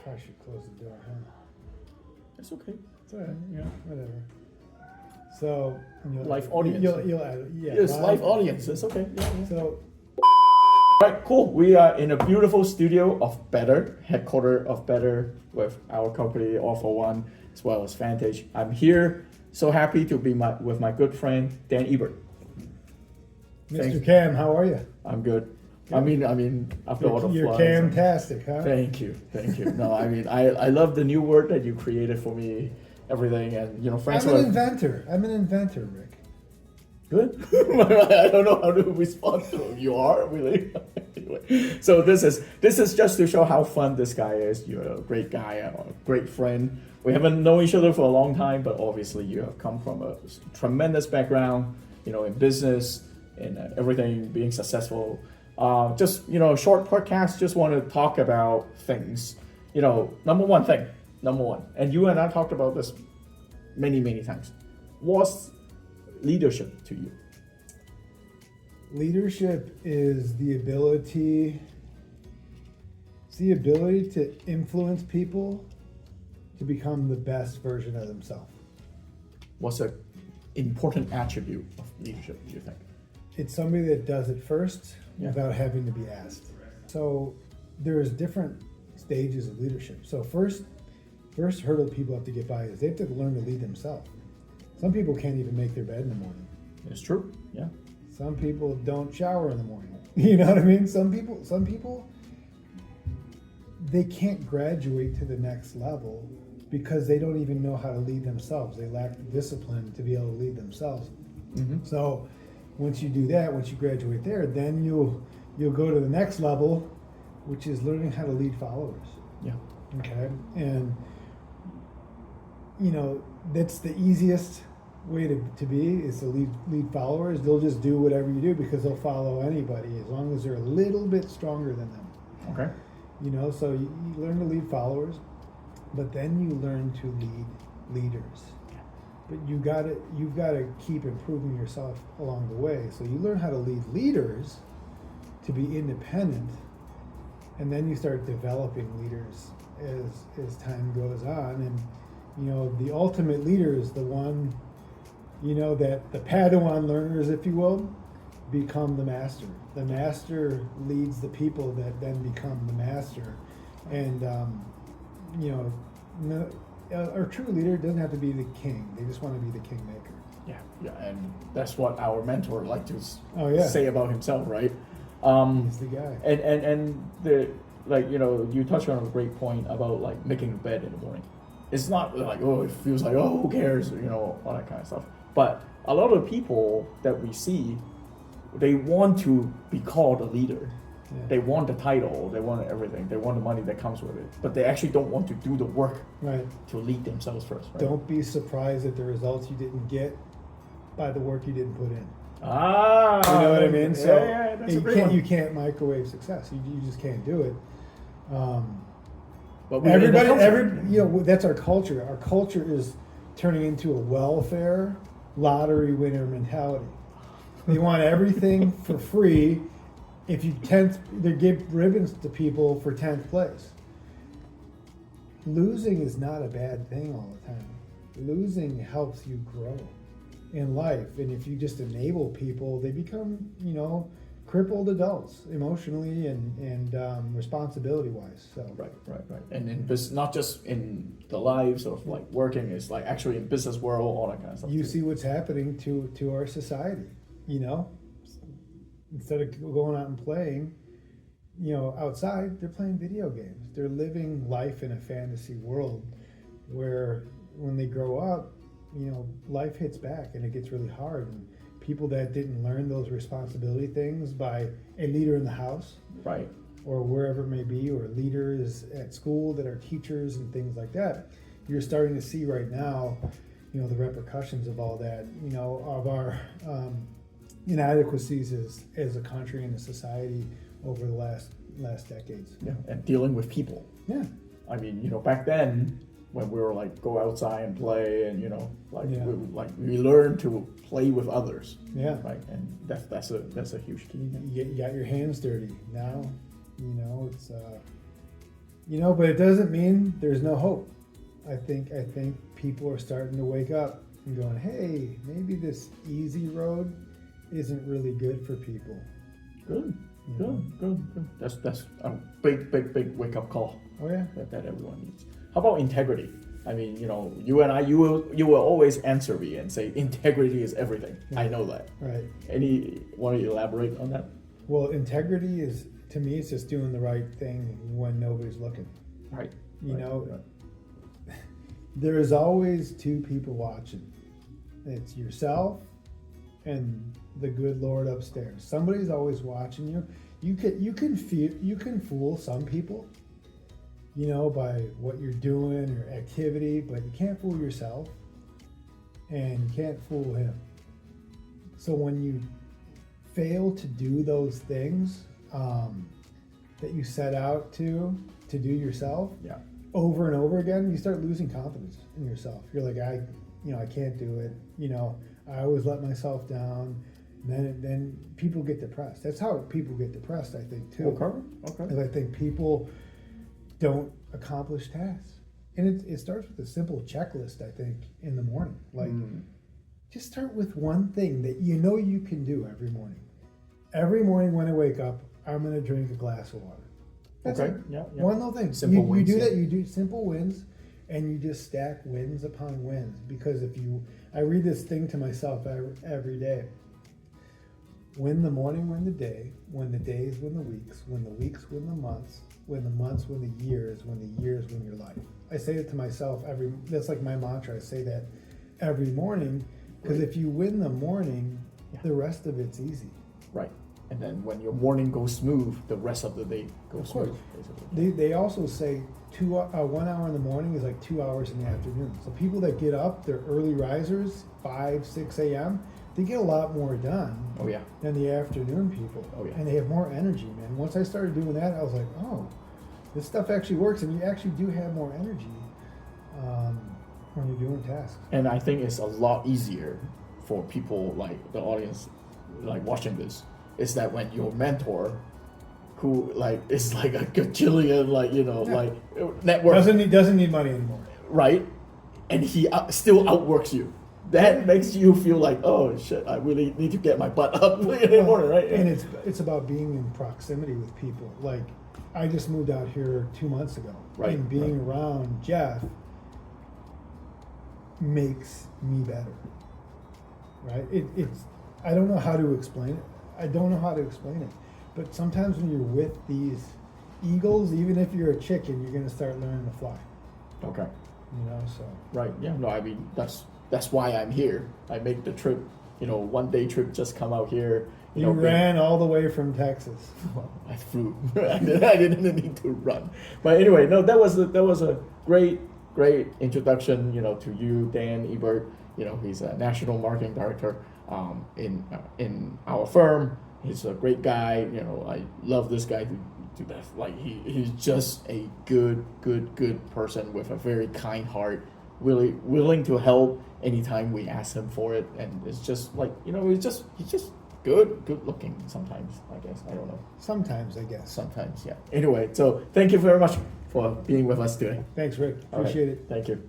Probably should close the door, huh? It's okay. It's all right. Yeah, whatever. So Live audience. You'll add it. Yeah. Yes, live audience. It's okay. Yeah. So. Right, cool. We are in a beautiful studio of Bettr, headquarters of Bettr, with our company All for One, as well as Vantage. I'm here, so happy to be with my good friend Dan Ebert. Mr. Cam, how are you? I'm good. I mean, after all the You're floods. Cam-tastic, huh? Thank you. No, I mean, I love the new word that you created for me, everything, and friends. I'm an inventor, Rick. Good. I don't know how to respond to it. You are really. Anyway, so this is just to show how fun this guy is. You're a great guy, a great friend. We haven't known each other for a long time, but obviously you have come from a tremendous background, in business and everything, being successful. Just short podcast. Just want to talk about things. Number one, and you and I talked about this many times. What's leadership to you? Leadership is the ability to influence people to become the best version of themselves. What's an important attribute of leadership, do you think? It's somebody that does it first without having to be asked. So there's different stages of leadership. So first hurdle people have to get by is they have to learn to lead themselves. Some people can't even make their bed in the morning. It's true, yeah. Some people don't shower in the morning. You know what I mean? Some people, they can't graduate to the next level because they don't even know how to lead themselves. They lack the discipline to be able to lead themselves. Mm-hmm. So once you do that, once you graduate there, then you'll go to the next level, which is learning how to lead followers. Yeah. Okay. And that's the easiest way to be is to lead followers. They'll just do whatever you do because they'll follow anybody as long as they're a little bit stronger than them. Okay. So you learn to lead followers, but then you learn to lead leaders. But you've got to keep improving yourself along the way. So you learn how to lead leaders to be independent, and then you start developing leaders as time goes on. And the ultimate leader is the one, that the Padawan learners, if you will, become the master. The master leads the people that then become the master. And, a true leader doesn't have to be the king. They just want to be the kingmaker. Yeah, and that's what our mentor liked to say about himself, right? He's the guy. And you touched on a great point about making a bed in the morning. It's not it feels who cares, all that kind of stuff. But a lot of people that we see, they want to be called a leader. Yeah. They want the title, they want everything, they want the money that comes with it, but they actually don't want to do the work to lead themselves first. Right? Don't be surprised at the results you didn't get by the work you didn't put in. You know what I mean? So that's a great one. You can't microwave success. You just can't do it. But that's our culture. Our culture is turning into a welfare lottery winner mentality. They want everything for free. If you they give ribbons to people for 10th place. Losing is not a bad thing all the time. Losing helps you grow in life. And if you just enable people, they become, crippled adults emotionally and responsibility-wise. So Right. And in business, not just in the lives of working, it's actually in business world, all that kind of stuff. You see what's happening to our society, Instead of going out and playing, outside, they're playing video games. They're living life in a fantasy world where when they grow up, life hits back and it gets really hard. And people that didn't learn those responsibility things by a leader in the house, right, or wherever it may be, or leaders at school that are teachers and things like that, you're starting to see right now, the repercussions of all that, of our inadequacies as a country and a society over the last decades. Yeah, and dealing with people. Yeah. I mean, back then when we were go outside and play and we learned to play with others. Yeah. Right. And that's a huge key. You got your hands dirty. Now, it's You know, but it doesn't mean there's no hope. I think people are starting to wake up and going, hey, maybe this easy road isn't really good for people. Good. You know? Good. That's a big wake up call. Oh yeah. That everyone needs. How about integrity? I mean, you know, you and I, you will always answer me and say integrity is everything. Yeah. I know that. Right. Want to elaborate on that? Well, integrity is, to me, it's just doing the right thing when nobody's looking. Right. You Right. know, Right. there is always two people watching. It's yourself and the good Lord upstairs. Somebody's always watching you. You can fool some people, you know, by what you're doing or activity, but you can't fool yourself and you can't fool him. So when you fail to do those things that you set out to do yourself, Yeah. over and over again, you start losing confidence in yourself. You're like, I can't do it. You know, I always let myself down. Then people get depressed. That's how people get depressed, I think, too. Okay. And I think people don't accomplish tasks. And it starts with a simple checklist, I think, in the morning. Like, just start with one thing that you know you can do every morning. Every morning when I wake up, I'm going to drink a glass of water. That's Okay. it. Yeah. One little thing. Simple you wins, do yeah. that. You do simple wins, and you just stack wins upon wins. Because I read this thing to myself every day. Win the morning, win the day. Win the days, win the weeks. Win the weeks, win the months. Win the months, win the years. Win the years, win your life. I say it to myself that's like my mantra. I say that every morning because if you win the morning, the rest of it's easy. Right. And then when your morning goes smooth, the rest of the day goes smooth. Basically. They also say 1 hour in the morning is like 2 hours in the afternoon. So people that get up, they're early risers, 5, 6 a.m., they get a lot more done Oh yeah. than the afternoon people. Oh, yeah. And they have more energy, man. Once I started doing that, I was like, oh, this stuff actually works, and you actually do have more energy when you're doing tasks. And I think it's a lot easier for people like the audience, like watching this, is that when your mentor, who like is like a gajillion, like like network, doesn't need money anymore. right, and he still outworks you. That makes you feel like, oh shit, I really need to get my butt up in the morning, right? And it's about being in proximity with people. Like, I just moved out here 2 months ago, Right, and being right. around Jeff makes me better. Right? It's I don't know how to explain it. But sometimes when you're with these eagles, even if you're a chicken, you're gonna start learning to fly. Okay. You know, so Right. Yeah. No, I mean that's why I'm here. I make the trip, 1 day trip, just come out here. you ran all the way from Texas. Well, I flew. I didn't need to run. But anyway, no, that was a great introduction, to you, Dan Ebert. He's a national marketing director in our firm. He's a great guy. I love this guy to death. Like he's just a good person with a very kind heart, really willing to help anytime we ask him for it. And it's just like, he's just good looking sometimes, I guess. I don't know. Sometimes, I guess. Sometimes, yeah. Anyway, so thank you very much for being with us today. Thanks, Rick. All right. Appreciate it. Thank you.